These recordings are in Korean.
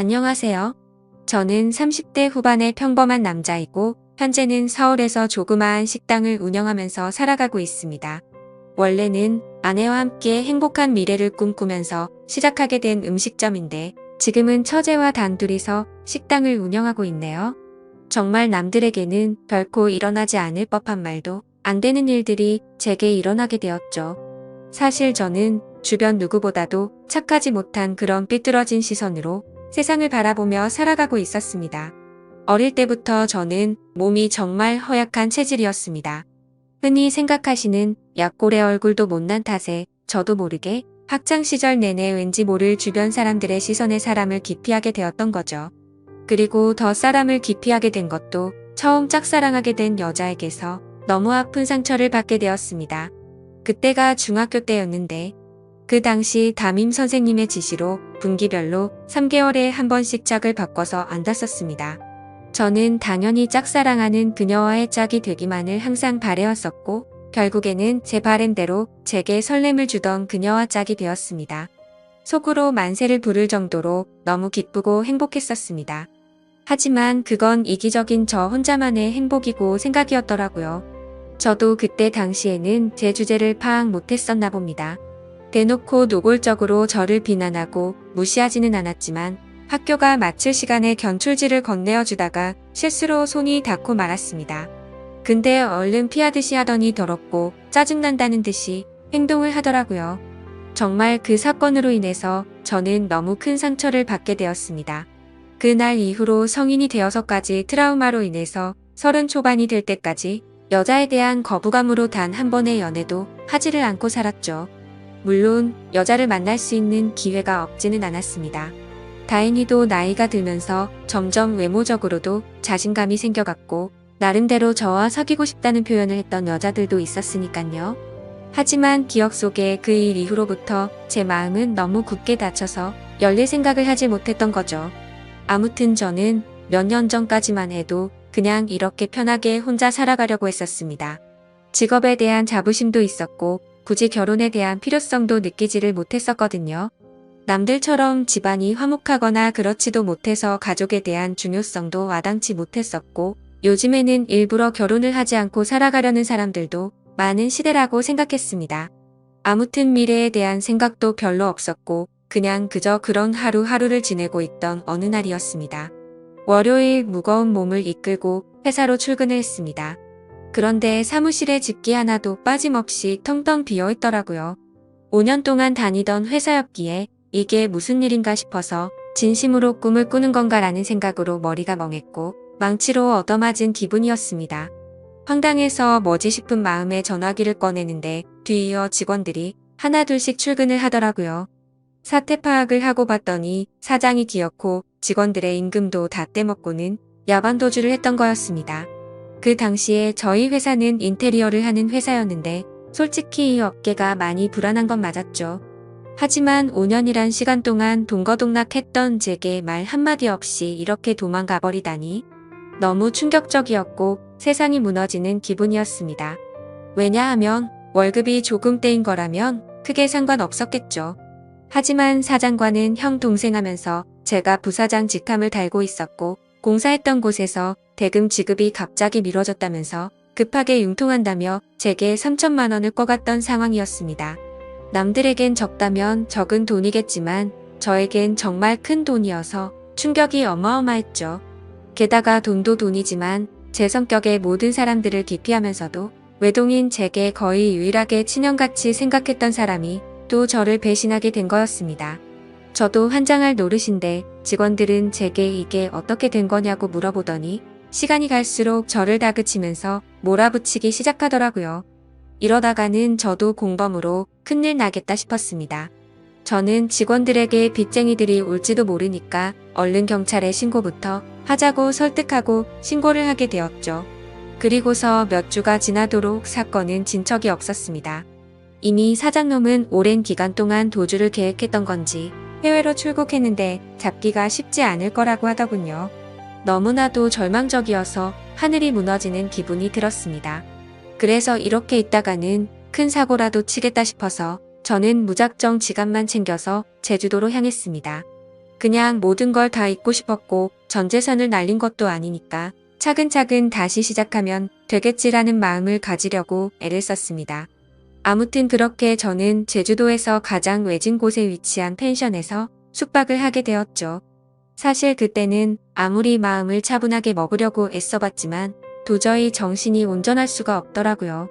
안녕하세요. 저는 30대 후반의 평범한 남자이고 현재는 서울에서 조그마한 식당을 운영하면서 살아가고 있습니다. 원래는 아내와 함께 행복한 미래를 꿈꾸면서 시작하게 된 음식점인데 지금은 처제와 단둘이서 식당을 운영하고 있네요. 정말 남들에게는 결코 일어나지 않을 법한 말도 안 되는 일들이 제게 일어나게 되었죠. 사실 저는 주변 누구보다도 착하지 못한 그런 삐뚤어진 시선으로 세상을 바라보며 살아가고 있었습니다. 어릴 때부터 저는 몸이 정말 허약한 체질이었습니다. 흔히 생각하시는 약골의 얼굴도 못난 탓에 저도 모르게 학창시절 내내 왠지 모를 주변 사람들의 시선에 사람을 기피하게 되었던 거죠. 그리고 더 사람을 기피하게 된 것도 처음 짝사랑하게 된 여자에게서 너무 아픈 상처를 받게 되었습니다. 그때가 중학교 때였는데 그 당시 담임 선생님의 지시로 분기별로 3개월에 한 번씩 짝을 바꿔서 앉았었습니다. 저는 당연히 짝사랑하는 그녀와의 짝이 되기만을 항상 바래왔었고 결국에는 제 바램대로 제게 설렘을 주던 그녀와 짝이 되었습니다. 속으로 만세를 부를 정도로 너무 기쁘고 행복했었습니다. 하지만 그건 이기적인 저 혼자만의 행복이고 생각이었더라고요. 저도 그때 당시에는 제 주제를 파악 못했었나 봅니다. 대놓고 노골적으로 저를 비난하고 무시하지는 않았지만 학교가 마칠 시간에 견출지를 건네어 주다가 실수로 손이 닿고 말았습니다. 근데 얼른 피하듯이 하더니 더럽고 짜증난다는 듯이 행동을 하더라고요. 정말 그 사건으로 인해서 저는 너무 큰 상처를 받게 되었습니다. 그날 이후로 성인이 되어서까지 트라우마로 인해서 30 초반이 될 때까지 여자에 대한 거부감으로 단 한 번의 연애도 하지를 않고 살았죠. 물론 여자를 만날 수 있는 기회가 없지는 않았습니다. 다행히도 나이가 들면서 점점 외모적으로도 자신감이 생겨갔고 나름대로 저와 사귀고 싶다는 표현을 했던 여자들도 있었으니깐요. 하지만 기억 속에 그 일 이후로부터 제 마음은 너무 굳게 닫혀서 열릴 생각을 하지 못했던 거죠. 아무튼 저는 몇 년 전까지만 해도 그냥 이렇게 편하게 혼자 살아가려고 했었습니다. 직업에 대한 자부심도 있었고 굳이 결혼에 대한 필요성도 느끼지를 못했었거든요. 남들처럼 집안이 화목하거나 그렇지도 못해서 가족에 대한 중요성도 와닿지 못했었고 요즘에는 일부러 결혼을 하지 않고 살아가려는 사람들도 많은 시대라고 생각했습니다. 아무튼 미래에 대한 생각도 별로 없었고 그냥 그저 그런 하루하루를 지내고 있던 어느 날이었습니다. 월요일 무거운 몸을 이끌고 회사로 출근을 했습니다. 그런데 사무실에 집기 하나도 빠짐없이 텅텅 비어 있더라고요. 5년 동안 다니던 회사였기에 이게 무슨 일인가 싶어서 진심으로 꿈을 꾸는 건가라는 생각으로 머리가 멍했고 망치로 얻어맞은 기분이었습니다. 황당해서 뭐지 싶은 마음에 전화기를 꺼내는데 뒤이어 직원들이 하나둘씩 출근을 하더라고요. 사태 파악을 하고 봤더니 사장이 기어코 직원들의 임금도 다 떼먹고는 야반도주를 했던 거였습니다. 그 당시에 저희 회사는 인테리어를 하는 회사였는데 솔직히 이 업계가 많이 불안한 건 맞았죠. 하지만 5년이란 시간 동안 동거동락했던 제게 말 한마디 없이 이렇게 도망가 버리다니 너무 충격적이었고 세상이 무너지는 기분이었습니다. 왜냐하면 월급이 조금 떼인 거라면 크게 상관없었겠죠. 하지만 사장과는 형 동생 하면서 제가 부사장 직함을 달고 있었고 공사했던 곳에서 대금 지급이 갑자기 미뤄졌다면서 급하게 융통한다며 제게 3천만 원을 꿔갔던 상황이었습니다. 남들에겐 적다면 적은 돈이겠지만 저에겐 정말 큰 돈이어서 충격이 어마어마했죠. 게다가 돈도 돈이지만 제 성격에 모든 사람들을 기피하면서도 외동인 제게 거의 유일하게 친형같이 생각했던 사람이 또 저를 배신하게 된 거였습니다. 저도 환장할 노릇인데 직원들은 제게 이게 어떻게 된 거냐고 물어보더니 시간이 갈수록 저를 다그치면서 몰아붙이기 시작하더라고요. 이러다가는 저도 공범으로 큰일 나겠다 싶었습니다. 저는 직원들에게 빚쟁이들이 올지도 모르니까 얼른 경찰에 신고부터 하자고 설득하고 신고를 하게 되었죠. 그리고서 몇 주가 지나도록 사건은 진척이 없었습니다. 이미 사장놈은 오랜 기간 동안 도주를 계획했던 건지 해외로 출국했는데 잡기가 쉽지 않을 거라고 하더군요. 너무나도 절망적이어서 하늘이 무너지는 기분이 들었습니다. 그래서 이렇게 있다가는 큰 사고라도 치겠다 싶어서 저는 무작정 지갑만 챙겨서 제주도로 향했습니다. 그냥 모든 걸 다 잊고 싶었고 전 재산을 날린 것도 아니니까 차근차근 다시 시작하면 되겠지라는 마음을 가지려고 애를 썼습니다. 아무튼 그렇게 저는 제주도에서 가장 외진 곳에 위치한 펜션에서 숙박을 하게 되었죠. 사실 그때는 아무리 마음을 차분하게 먹으려고 애써봤지만 도저히 정신이 온전할 수가 없더라고요.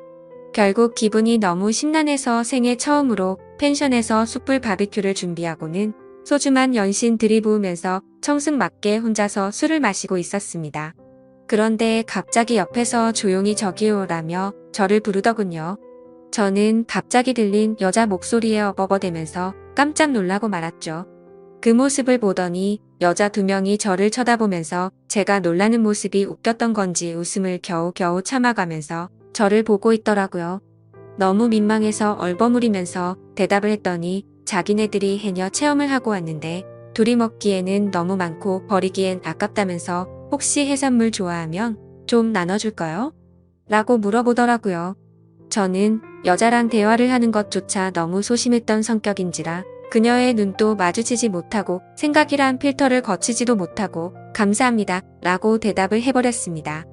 결국 기분이 너무 심란해서 생애 처음으로 펜션에서 숯불 바비큐를 준비하고는 소주만 연신 들이부으면서 청승맞게 혼자서 술을 마시고 있었습니다. 그런데 갑자기 옆에서 조용히 저기요라며 저를 부르더군요. 저는 갑자기 들린 여자 목소리에 어버버대면서 깜짝 놀라고 말았죠. 그 모습을 보더니 여자 2명이 저를 쳐다보면서 제가 놀라는 모습이 웃겼던 건지 웃음을 겨우겨우 참아가면서 저를 보고 있더라고요. 너무 민망해서 얼버무리면서 대답을 했더니 자기네들이 해녀 체험을 하고 왔는데 둘이 먹기에는 너무 많고 버리기엔 아깝다면서 혹시 해산물 좋아하면 좀 나눠줄까요? 라고 물어보더라고요. 저는 여자랑 대화를 하는 것조차 너무 소심했던 성격인지라 그녀의 눈도 마주치지 못하고 생각이란 필터를 거치지도 못하고 감사합니다 라고 대답을 해버렸습니다.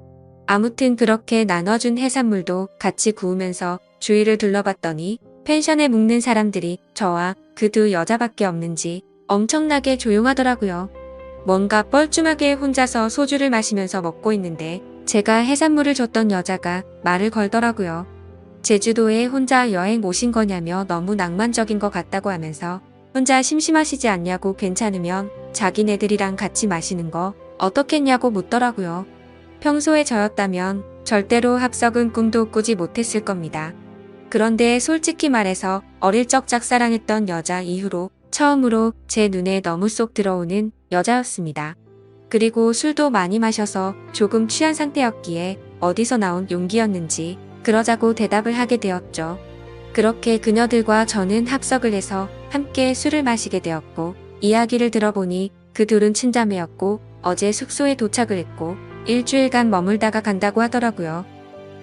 아무튼 그렇게 나눠준 해산물도 같이 구우면서 주위를 둘러봤더니 펜션에 묵는 사람들이 저와 그 2 여자밖에 없는지 엄청나게 조용하더라고요. 뭔가 뻘쭘하게 혼자서 소주를 마시면서 먹고 있는데 제가 해산물을 줬던 여자가 말을 걸더라고요. 제주도에 혼자 여행 오신 거냐며 너무 낭만적인 것 같다고 하면서 혼자 심심하시지 않냐고 괜찮으면 자기네들이랑 같이 마시는 거 어떻겠냐고 묻더라고요. 평소에 저였다면 절대로 합석은 꿈도 꾸지 못했을 겁니다. 그런데 솔직히 말해서 어릴 적 짝사랑했던 여자 이후로 처음으로 제 눈에 너무 쏙 들어오는 여자였습니다. 그리고 술도 많이 마셔서 조금 취한 상태였기에 어디서 나온 용기였는지 그러자고 대답을 하게 되었죠. 그렇게 그녀들과 저는 합석을 해서 함께 술을 마시게 되었고 이야기를 들어보니 그 2은 친자매였고 어제 숙소에 도착을 했고 일주일간 머물다가 간다고 하더라고요.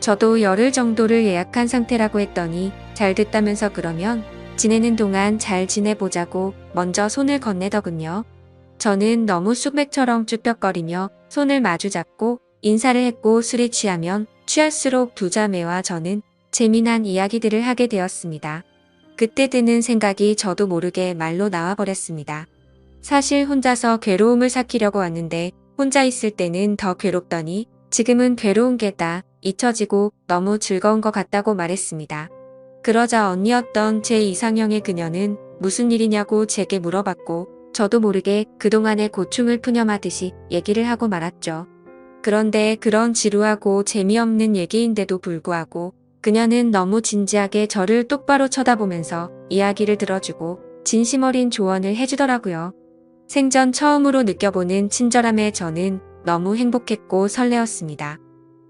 저도 열흘 정도를 예약한 상태라고 했더니 잘 됐다면서 그러면 지내는 동안 잘 지내보자고 먼저 손을 건네더군요. 저는 너무 쑥맥처럼 쭈뼛거리며 손을 마주 잡고 인사를 했고 술이 취하면 취할수록 2 자매와 저는 재미난 이야기들을 하게 되었습니다. 그때 드는 생각이 저도 모르게 말로 나와버렸습니다. 사실 혼자서 괴로움을 삭히려고 왔는데 혼자 있을 때는 더 괴롭더니 지금은 괴로운 게 다 잊혀지고 너무 즐거운 것 같다고 말했습니다. 그러자 언니였던 제 이상형의 그녀는 무슨 일이냐고 제게 물어봤고 저도 모르게 그동안의 고충을 푸념하듯이 얘기를 하고 말았죠. 그런데 그런 지루하고 재미없는 얘기인데도 불구하고 그녀는 너무 진지하게 저를 똑바로 쳐다보면서 이야기를 들어주고 진심 어린 조언을 해주더라고요. 생전 처음으로 느껴보는 친절함에 저는 너무 행복했고 설레었습니다.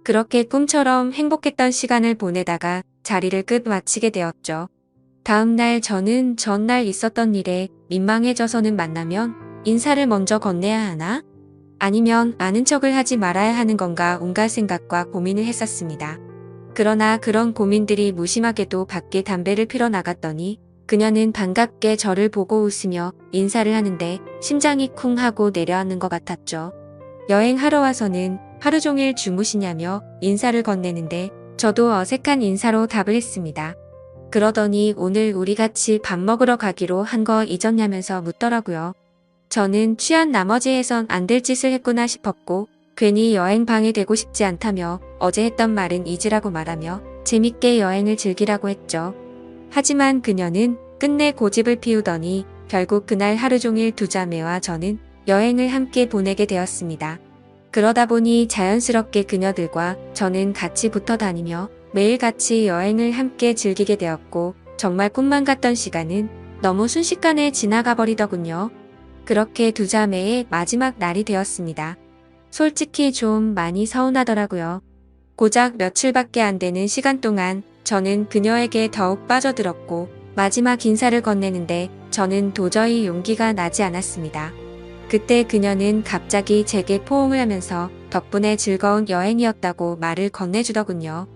그렇게 꿈처럼 행복했던 시간을 보내다가 자리를 끝마치게 되었죠. 다음날 저는 전날 있었던 일에 민망해져서는 만나면 인사를 먼저 건네야 하나? 아니면 아는 척을 하지 말아야 하는 건가 온갖 생각과 고민을 했었습니다. 그러나 그런 고민들이 무심하게도 밖에 담배를 피러 나갔더니 그녀는 반갑게 저를 보고 웃으며 인사를 하는데 심장이 쿵 하고 내려앉는 것 같았죠. 여행하러 와서는 하루 종일 주무시냐며 인사를 건네는데 저도 어색한 인사로 답을 했습니다. 그러더니 오늘 우리 같이 밥 먹으러 가기로 한 거 잊었냐면서 묻더라고요. 저는 취한 나머지 해선 안 될 짓을 했구나 싶었고 괜히 여행 방해되고 싶지 않다며 어제 했던 말은 잊으라고 말하며 재밌게 여행을 즐기라고 했죠. 하지만 그녀는 끝내 고집을 피우더니 결국 그날 하루 종일 2 자매와 저는 여행을 함께 보내게 되었습니다. 그러다 보니 자연스럽게 그녀들과 저는 같이 붙어 다니며 매일 같이 여행을 함께 즐기게 되었고 정말 꿈만 같던 시간은 너무 순식간에 지나가 버리더군요. 그렇게 2 자매의 마지막 날이 되었습니다. 솔직히 좀 많이 서운하더라고요. 고작 며칠밖에 안 되는 시간 동안 저는 그녀에게 더욱 빠져들었고 마지막 인사를 건네는데 저는 도저히 용기가 나지 않았습니다. 그때 그녀는 갑자기 제게 포옹을 하면서 덕분에 즐거운 여행이었다고 말을 건네주더군요.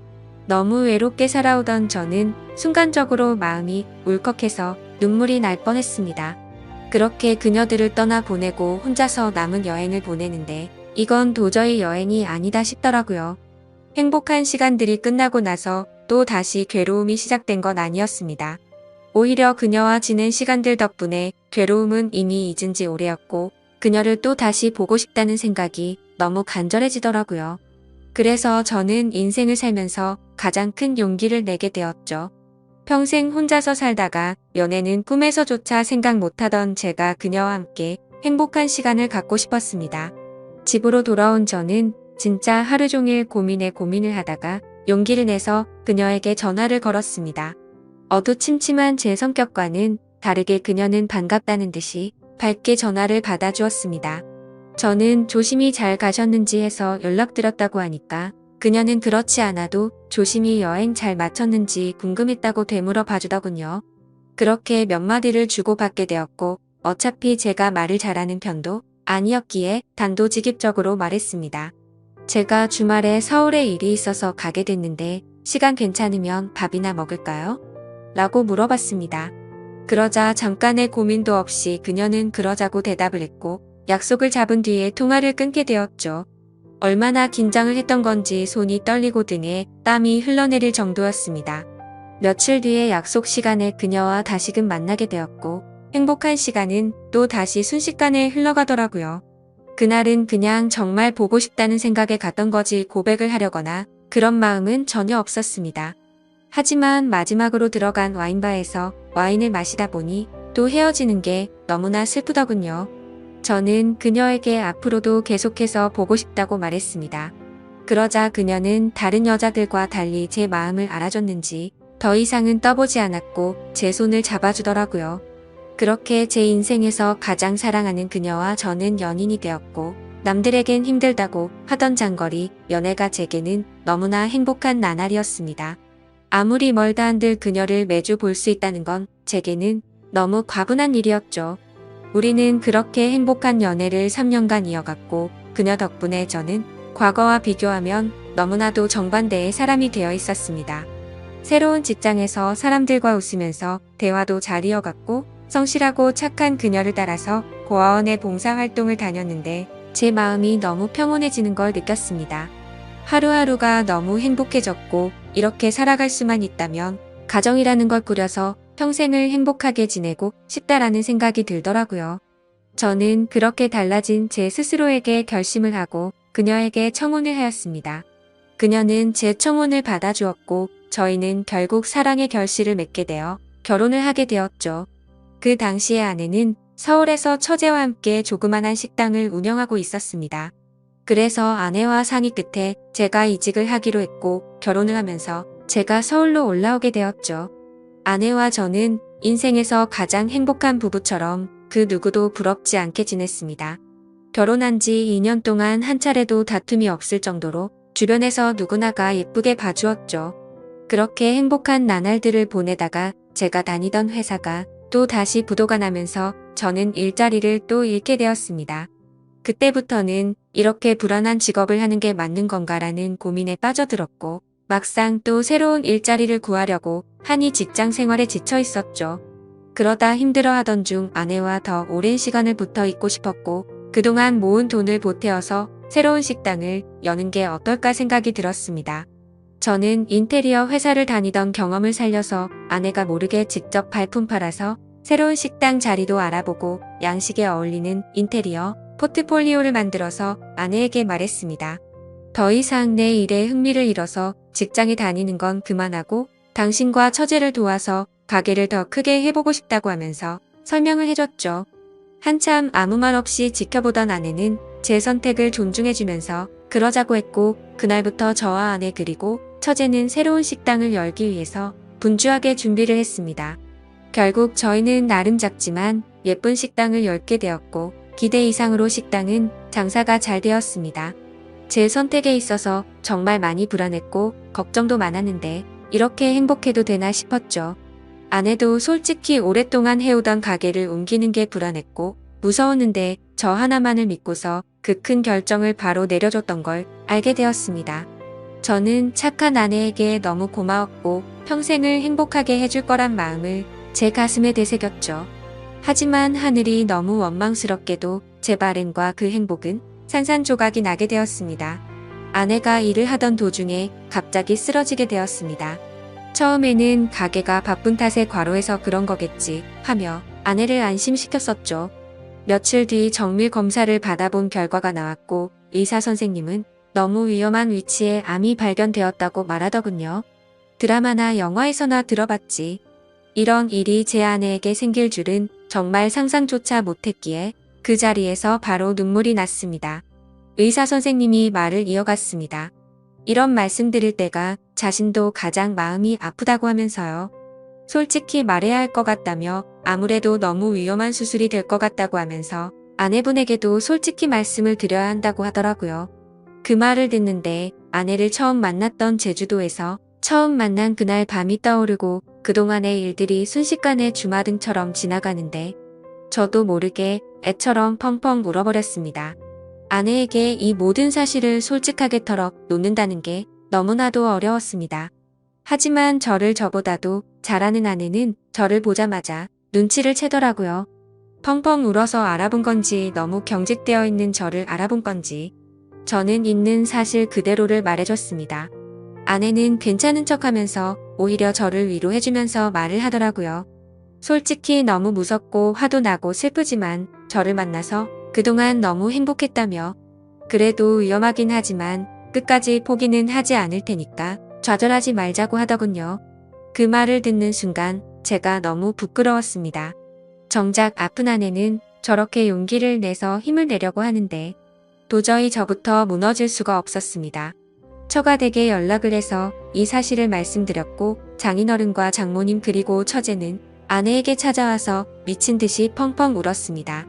너무 외롭게 살아오던 저는 순간적으로 마음이 울컥해서 눈물이 날 뻔했습니다. 그렇게 그녀들을 떠나보내고 혼자서 남은 여행을 보내는데 이건 도저히 여행이 아니다 싶더라고요. 행복한 시간들이 끝나고 나서 또 다시 괴로움이 시작된 건 아니었습니다. 오히려 그녀와 지낸 시간들 덕분에 괴로움은 이미 잊은 지 오래였고 그녀를 또 다시 보고 싶다는 생각이 너무 간절해지더라고요. 그래서 저는 인생을 살면서 가장 큰 용기를 내게 되었죠. 평생 혼자서 살다가 연애는 꿈에서조차 생각 못하던 제가 그녀와 함께 행복한 시간을 갖고 싶었습니다. 집으로 돌아온 저는 진짜 하루 종일 고민을 하다가 용기를 내서 그녀에게 전화를 걸었습니다. 어두침침한 제 성격과는 다르게 그녀는 반갑다는 듯이 밝게 전화를 받아주었습니다. 저는 조심히 잘 가셨는지 해서 연락드렸다고 하니까 그녀는 그렇지 않아도 조심히 여행 잘 마쳤는지 궁금했다고 되물어 봐주더군요. 그렇게 몇 마디를 주고받게 되었고 어차피 제가 말을 잘하는 편도 아니었기에 단도직입적으로 말했습니다. 제가 주말에 서울에 일이 있어서 가게 됐는데 시간 괜찮으면 밥이나 먹을까요? 라고 물어봤습니다. 그러자 잠깐의 고민도 없이 그녀는 그러자고 대답을 했고 약속을 잡은 뒤에 통화를 끊게 되었죠. 얼마나 긴장을 했던 건지 손이 떨리고 등에 땀이 흘러내릴 정도였습니다. 며칠 뒤에 약속 시간에 그녀와 다시금 만나게 되었고 행복한 시간은 또 다시 순식간에 흘러가더라고요. 그날은 그냥 정말 보고 싶다는 생각에 갔던 거지 고백을 하려거나 그런 마음은 전혀 없었습니다. 하지만 마지막으로 들어간 와인바에서 와인을 마시다 보니 또 헤어지는 게 너무나 슬프더군요. 저는 그녀에게 앞으로도 계속해서 보고 싶다고 말했습니다. 그러자 그녀는 다른 여자들과 달리 제 마음을 알아줬는지 더 이상은 떠보지 않았고 제 손을 잡아주더라고요. 그렇게 제 인생에서 가장 사랑하는 그녀와 저는 연인이 되었고 남들에겐 힘들다고 하던 장거리 연애가 제게는 너무나 행복한 나날이었습니다. 아무리 멀다 한들 그녀를 매주 볼 수 있다는 건 제게는 너무 과분한 일이었죠. 우리는 그렇게 행복한 연애를 3년간 이어갔고 그녀 덕분에 저는 과거와 비교하면 너무나도 정반대의 사람이 되어 있었습니다. 새로운 직장에서 사람들과 웃으면서 대화도 잘 이어갔고 성실하고 착한 그녀를 따라서 고아원의 봉사활동을 다녔는데 제 마음이 너무 평온해지는 걸 느꼈습니다. 하루하루가 너무 행복해졌고 이렇게 살아갈 수만 있다면 가정이라는 걸 꾸려서 평생을 행복하게 지내고 싶다라는 생각이 들더라고요. 저는 그렇게 달라진 제 스스로에게 결심을 하고 그녀에게 청혼을 하였습니다. 그녀는 제 청혼을 받아주었고 저희는 결국 사랑의 결실을 맺게 되어 결혼을 하게 되었죠. 그 당시에 아내는 서울에서 처제와 함께 조그만한 식당을 운영하고 있었습니다. 그래서 아내와 상의 끝에 제가 이직을 하기로 했고 결혼을 하면서 제가 서울로 올라오게 되었죠. 아내와 저는 인생에서 가장 행복한 부부처럼 그 누구도 부럽지 않게 지냈습니다. 결혼한 지 2년 동안 한 차례도 다툼이 없을 정도로 주변에서 누구나가 예쁘게 봐주었죠. 그렇게 행복한 나날들을 보내다가 제가 다니던 회사가 또 다시 부도가 나면서 저는 일자리를 또 잃게 되었습니다. 그때부터는 이렇게 불안한 직업을 하는 게 맞는 건가라는 고민에 빠져들었고 막상 또 새로운 일자리를 구하려고 하니 직장 생활에 지쳐 있었죠. 그러다 힘들어하던 중 아내와 더 오랜 시간을 붙어 있고 싶었고 그동안 모은 돈을 보태어서 새로운 식당을 여는 게 어떨까 생각이 들었습니다. 저는 인테리어 회사를 다니던 경험을 살려서 아내가 모르게 직접 발품 팔아서 새로운 식당 자리도 알아보고 양식에 어울리는 인테리어 포트폴리오를 만들어서 아내에게 말했습니다. 더 이상 내 일에 흥미를 잃어서 직장에 다니는 건 그만하고 당신과 처제를 도와서 가게를 더 크게 해보고 싶다고 하면서 설명을 해줬죠. 한참 아무 말 없이 지켜보던 아내는 제 선택을 존중해주면서 그러자고 했고 그날부터 저와 아내 그리고 처제는 새로운 식당을 열기 위해서 분주하게 준비를 했습니다. 결국 저희는 나름 작지만 예쁜 식당을 열게 되었고 기대 이상으로 식당은 장사가 잘 되었습니다. 제 선택에 있어서 정말 많이 불안했고 걱정도 많았는데 이렇게 행복해도 되나 싶었죠. 아내도 솔직히 오랫동안 해오던 가게를 옮기는 게 불안했고 무서웠는데 저 하나만을 믿고서 그 큰 결정을 바로 내려줬던 걸 알게 되었습니다. 저는 착한 아내에게 너무 고마웠고 평생을 행복하게 해줄 거란 마음을 제 가슴에 되새겼죠. 하지만 하늘이 너무 원망스럽게도 제 발행과 그 행복은 산산조각이 나게 되었습니다. 아내가 일을 하던 도중에 갑자기 쓰러지게 되었습니다. 처음에는 가게가 바쁜 탓에 과로해서 그런 거겠지 하며 아내를 안심시켰었죠. 며칠 뒤 정밀 검사를 받아본 결과가 나왔고 의사 선생님은 너무 위험한 위치에 암이 발견되었다고 말하더군요. 드라마나 영화에서나 들어봤지. 이런 일이 제 아내에게 생길 줄은 정말 상상조차 못했기에 그 자리에서 바로 눈물이 났습니다. 의사 선생님이 말을 이어갔습니다. 이런 말씀 드릴 때가 자신도 가장 마음이 아프다고 하면서요. 솔직히 말해야 할 것 같다며 아무래도 너무 위험한 수술이 될 것 같다고 하면서 아내분에게도 솔직히 말씀을 드려야 한다고 하더라고요. 그 말을 듣는데 아내를 처음 만났던 제주도에서 처음 만난 그날 밤이 떠오르고 그동안의 일들이 순식간에 주마등처럼 지나가는데 저도 모르게 애처럼 펑펑 울어버렸습니다. 아내에게 이 모든 사실을 솔직하게 털어 놓는다는 게 너무나도 어려웠습니다. 하지만 저보다도 잘하는 아내는 저를 보자마자 눈치를 채더라고요. 펑펑 울어서 알아본 건지 너무 경직되어 있는 저를 알아본 건지 저는 있는 사실 그대로를 말해줬습니다. 아내는 괜찮은 척하면서 오히려 저를 위로해주면서 말을 하더라고요. 솔직히 너무 무섭고 화도 나고 슬프지만 저를 만나서 그동안 너무 행복했다며 그래도 위험하긴 하지만 끝까지 포기는 하지 않을 테니까 좌절하지 말자고 하더군요. 그 말을 듣는 순간 제가 너무 부끄러웠습니다. 정작 아픈 아내는 저렇게 용기를 내서 힘을 내려고 하는데 도저히 저부터 무너질 수가 없었습니다. 처가댁에 연락을 해서 이 사실을 말씀드렸고 장인어른과 장모님 그리고 처제는 아내에게 찾아와서 미친 듯이 펑펑 울었습니다.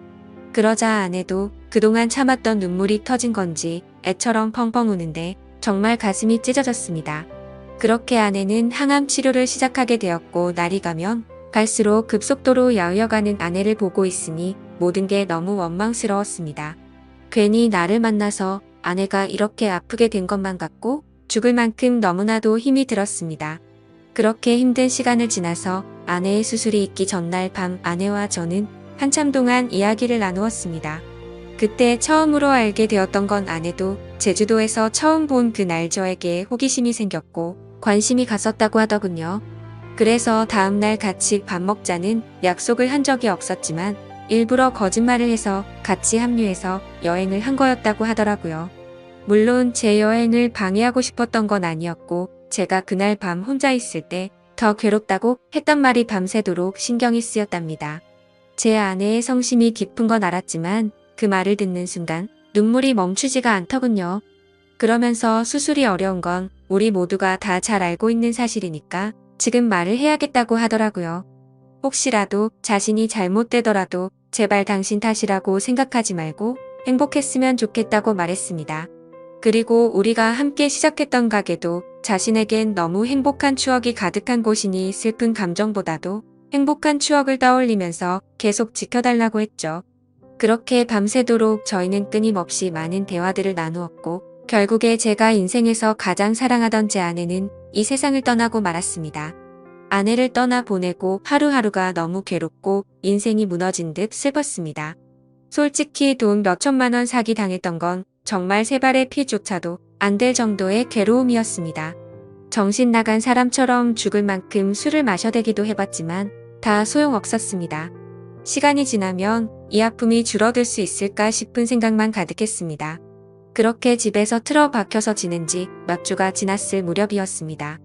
그러자 아내도 그동안 참았던 눈물이 터진 건지 애처럼 펑펑 우는데 정말 가슴이 찢어졌습니다. 그렇게 아내는 항암 치료를 시작하게 되었고 날이 가면 갈수록 급속도로 야위어가는 아내를 보고 있으니 모든 게 너무 원망스러웠습니다. 괜히 나를 만나서 아내가 이렇게 아프게 된 것만 같고 죽을 만큼 너무나도 힘이 들었습니다. 그렇게 힘든 시간을 지나서 아내의 수술이 있기 전날 밤 아내와 저는 한참 동안 이야기를 나누었습니다. 그때 처음으로 알게 되었던 건 아내도 제주도에서 처음 본 그날 저에게 호기심이 생겼고 관심이 갔었다고 하더군요. 그래서 다음날 같이 밥 먹자는 약속을 한 적이 없었지만 일부러 거짓말을 해서 같이 합류해서 여행을 한 거였다고 하더라고요. 물론 제 여행을 방해하고 싶었던 건 아니었고 제가 그날 밤 혼자 있을 때 더 괴롭다고 했던 말이 밤새도록 신경이 쓰였답니다. 제 아내의 성심이 깊은 건 알았지만 그 말을 듣는 순간 눈물이 멈추지가 않더군요. 그러면서 수술이 어려운 건 우리 모두가 다 잘 알고 있는 사실이니까 지금 말을 해야겠다고 하더라고요. 혹시라도 자신이 잘못되더라도 제발 당신 탓이라고 생각하지 말고 행복했으면 좋겠다고 말했습니다. 그리고 우리가 함께 시작했던 가게도 자신에겐 너무 행복한 추억이 가득한 곳이니 슬픈 감정보다도 행복한 추억을 떠올리면서 계속 지켜달라고 했죠. 그렇게 밤새도록 저희는 끊임없이 많은 대화들을 나누었고 결국에 제가 인생에서 가장 사랑하던 제 아내는 이 세상을 떠나고 말았습니다. 아내를 떠나 보내고 하루하루가 너무 괴롭고 인생이 무너진 듯 슬펐습니다. 솔직히 돈 몇천만 원 사기 당했던 건 정말 세 발의 피조차도 안 될 정도의 괴로움이었습니다. 정신 나간 사람처럼 죽을 만큼 술을 마셔대기도 해봤지만 다 소용없었습니다. 시간이 지나면 이 아픔이 줄어들 수 있을까 싶은 생각만 가득했습니다. 그렇게 집에서 틀어박혀서 지낸 지 몇 주가 지났을 무렵이었습니다.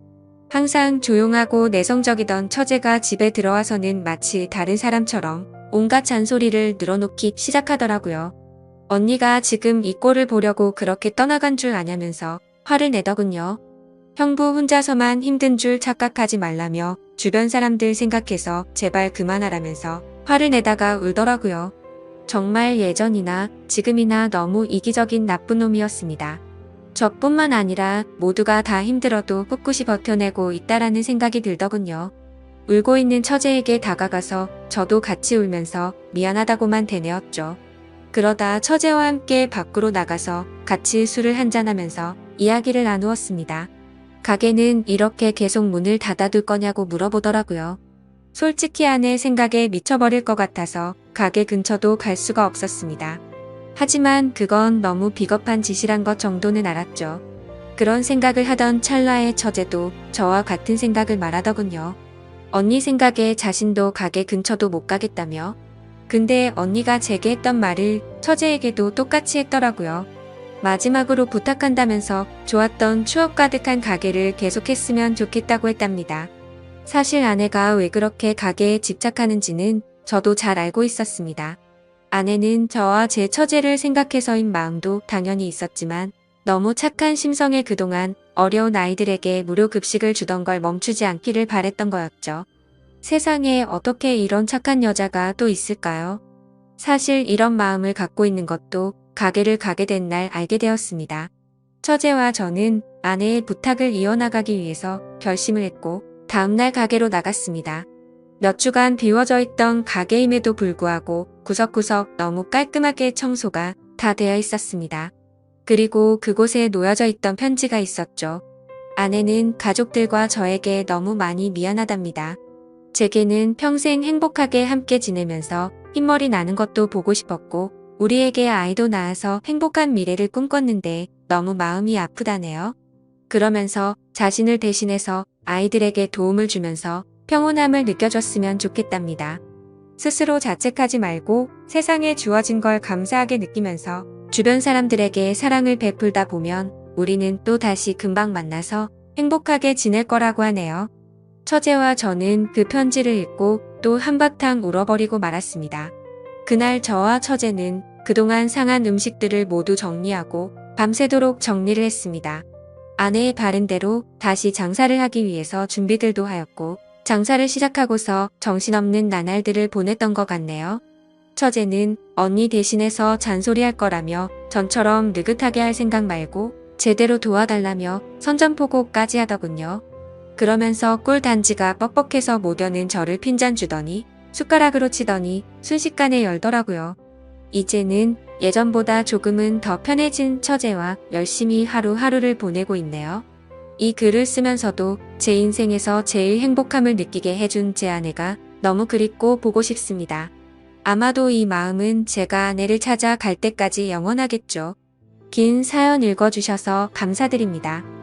항상 조용하고 내성적이던 처제가 집에 들어와서는 마치 다른 사람처럼 온갖 잔소리를 늘어놓기 시작하더라고요. 언니가 지금 이 꼴을 보려고 그렇게 떠나간 줄 아냐면서 화를 내더군요. 형부 혼자서만 힘든 줄 착각하지 말라며 주변 사람들 생각해서 제발 그만하라면서 화를 내다가 울더라고요. 정말 예전이나 지금이나 너무 이기적인 나쁜 놈이었습니다. 저뿐만 아니라 모두가 다 힘들어도 꿋꿋이 버텨내고 있다라는 생각이 들더군요. 울고 있는 처제에게 다가가서 저도 같이 울면서 미안하다고만 되뇌었죠. 그러다 처제와 함께 밖으로 나가서 같이 술을 한잔하면서 이야기를 나누었습니다. 가게는 이렇게 계속 문을 닫아둘 거냐고 물어보더라고요. 솔직히 아내 생각에 미쳐버릴 것 같아서 가게 근처도 갈 수가 없었습니다. 하지만 그건 너무 비겁한 짓이란 것 정도는 알았죠. 그런 생각을 하던 찰나의 처제도 저와 같은 생각을 말하더군요. 언니 생각에 자신도 가게 근처도 못 가겠다며. 근데 언니가 제게 했던 말을 처제에게도 똑같이 했더라고요. 마지막으로 부탁한다면서 좋았던 추억 가득한 가게를 계속했으면 좋겠다고 했답니다. 사실 아내가 왜 그렇게 가게에 집착하는지는 저도 잘 알고 있었습니다. 아내는 저와 제 처제를 생각해서인 마음도 당연히 있었지만 너무 착한 심성에 그동안 어려운 아이들에게 무료 급식을 주던 걸 멈추지 않기를 바랬던 거였죠. 세상에 어떻게 이런 착한 여자가 또 있을까요? 사실 이런 마음을 갖고 있는 것도 가게를 가게 된 날 알게 되었습니다. 처제와 저는 아내의 부탁을 이어나가기 위해서 결심을 했고 다음날 가게로 나갔습니다. 몇 주간 비워져 있던 가게임에도 불구하고 구석구석 너무 깔끔하게 청소가 다 되어 있었습니다. 그리고 그곳에 놓여져 있던 편지가 있었죠. 아내는 가족들과 저에게 너무 많이 미안하답니다. 제게는 평생 행복하게 함께 지내면서 흰머리 나는 것도 보고 싶었고 우리에게 아이도 낳아서 행복한 미래를 꿈꿨는데 너무 마음이 아프다네요. 그러면서 자신을 대신해서 아이들에게 도움을 주면서 평온함을 느껴줬으면 좋겠답니다. 스스로 자책하지 말고 세상에 주어진 걸 감사하게 느끼면서 주변 사람들에게 사랑을 베풀다 보면 우리는 또 다시 금방 만나서 행복하게 지낼 거라고 하네요. 처제와 저는 그 편지를 읽고 또 한바탕 울어버리고 말았습니다. 그날 저와 처제는 그동안 상한 음식들을 모두 정리하고 밤새도록 정리를 했습니다. 아내의 바른 대로 다시 장사를 하기 위해서 준비들도 하였고 장사를 시작하고서 정신없는 나날들을 보냈던 것 같네요. 처제는 언니 대신해서 잔소리할 거라며 전처럼 느긋하게 할 생각 말고 제대로 도와달라며 선전포고까지 하더군요. 그러면서 꿀단지가 뻑뻑해서 못 여는 저를 핀잔 주더니 숟가락으로 치더니 순식간에 열더라고요. 이제는 예전보다 조금은 더 편해진 처제와 열심히 하루하루를 보내고 있네요. 이 글을 쓰면서도 제 인생에서 제일 행복함을 느끼게 해준 제 아내가 너무 그립고 보고 싶습니다. 아마도 이 마음은 제가 아내를 찾아 갈 때까지 영원하겠죠. 긴 사연 읽어주셔서 감사드립니다.